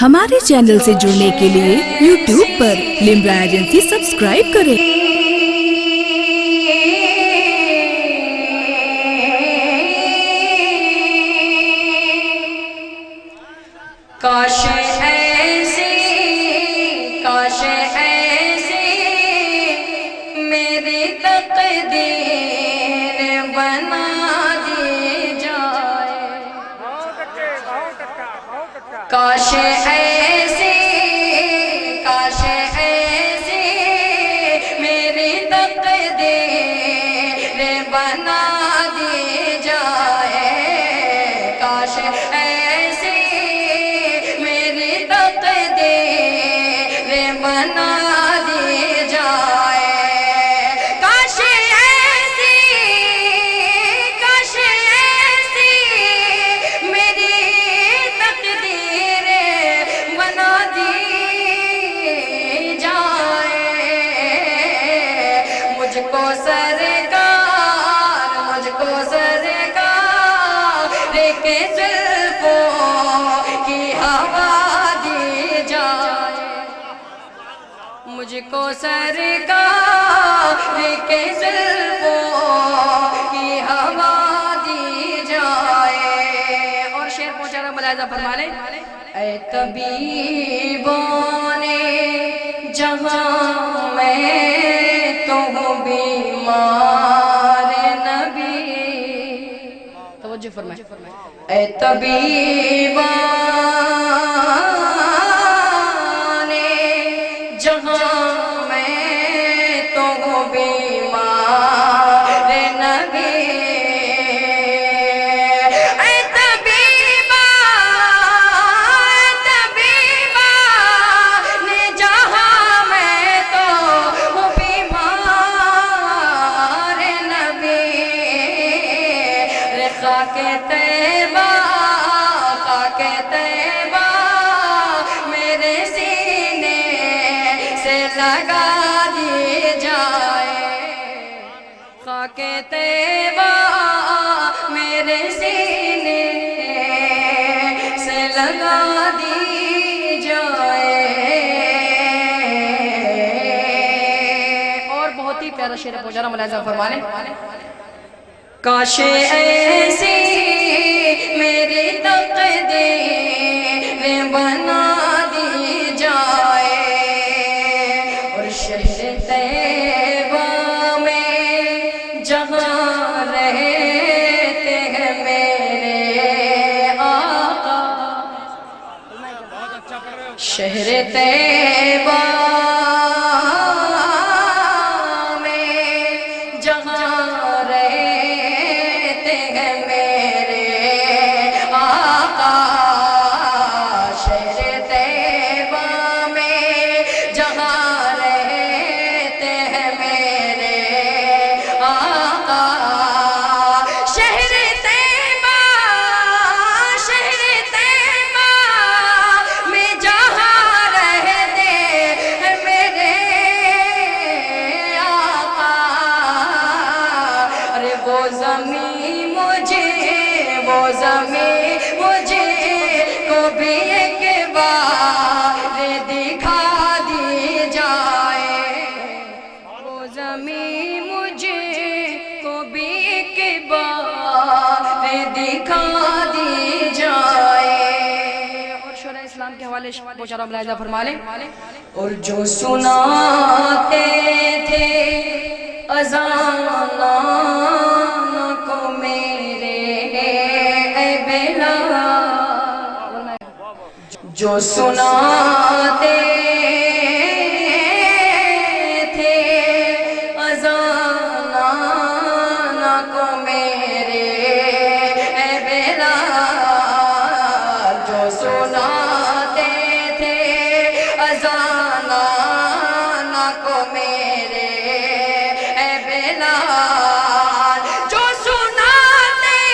ہمارے چینل سے جڑنے کے لیے YouTube پر لمرا ایجنسی سبسکرائب کریں۔ کاش ایسی میری تقدیر بنا دی جائے، کاش ایسی میری تقدیر بنا دی جائے، کاش ایسی میری تقدیر بنا دی جائے، کاش ایسی میری تقدیر بنا دی جائے، مجھ کو سرکار کے زلفوں کی ہوا دی جائے، مجھ کو سرکار کے زلفوں کی ہوا دی جائے۔ اور شعر پہنچا رہا، ملاحظہ فرما لیں۔ اے طبیبان جہاں میں تو ہوں بیمار نبی، توجہ فرمائیں، اے طبیبان جہاں میں تو ہوں بیمار نبی، اے طبیبان جہاں میں تو ہوں بیمار نبی، خاک طیبہ میرے سینے سے لگا دی جائے، خاک طیبہ میرے سینے سے لگا دی جائے۔ اور بہت ہی پیارا شعر پہنچا رہا، ملاحظہ فرما لیں۔ کاش ایسی میری تقدیر بنا دی جائے، اور شہر طیبہ میں جہاں رہتے ہیں میرے آقا، شہر طیبہ میں جہاں رہتے ہیں میرے آقا، شہر طیبہ میں جہاں رہتے ہیں میرے آقا، شہر طیبہ میں جہاں رہتے ہیں میرے آقا، ارے وہ زمین مجھے کو بھی ایک بار دکھا دی جائے، وہ زمین مجھے کو بھی ایک بار دکھا دی جائے۔ اور شورا اسلام کے حوالے پہنچا رہا، ملاحظہ فرما لیں۔ اور جو سناتے تھے اذان کو میرے اے بلال، جو سناتے تھے اذان کو میرے اے بلال، جو سناتے تھے اذان کو میرے اے بلال، جو سناتے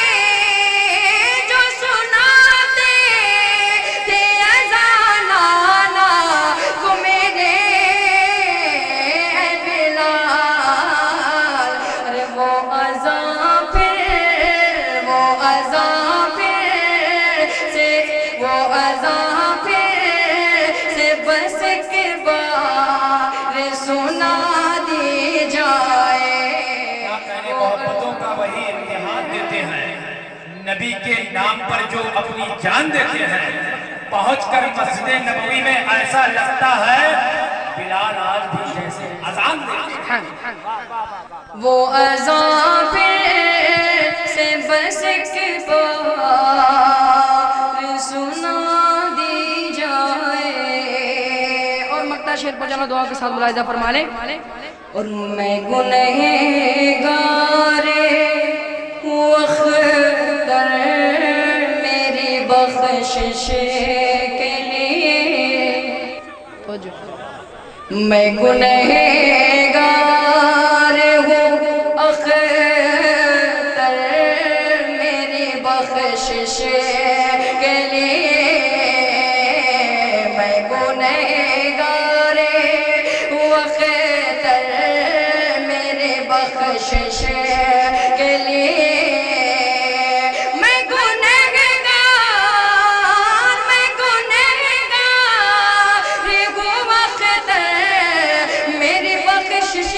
تھے اذان کو میرے پر جو اپنی جان دیتے ہیں، پہنچ کر مسجد نبوی میں ایسا لگتا ہے بلال آج بھی جیسے اذان دیتے ہیں۔ وہ اذان پھر سے بس ایک بار سنا دی جائے۔ اور مقطع شعر پر جانا دعا کے ساتھ ملاحظہ فرما لیں۔ اور میں گنہگار ہوں اختر میری بخشش کے لیے، میں گنہگار ہوں اختر میری بخشش کے لیے، میں گنہگار ہوں اختر میری بخشش کے لیے، میں گنہگار ہوں اختر میری بخشش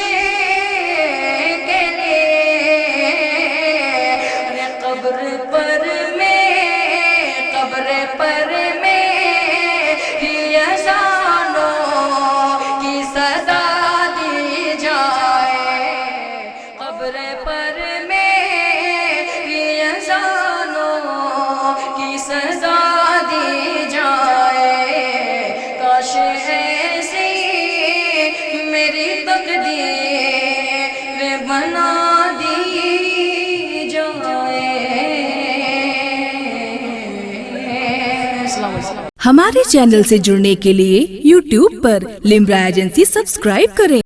کے لیے۔ قبر پر میری اذانوں کی صدا دی جائے، قبر پر میری اذانوں کی صدا دی جائے، کاش ایسی میری تقدیر بنا دی جائے۔ السلام علیکم۔ ہمارے چینل سے جڑنے کے لیے YouTube پر لمبرا ایجنسی سبسکرائب کریں۔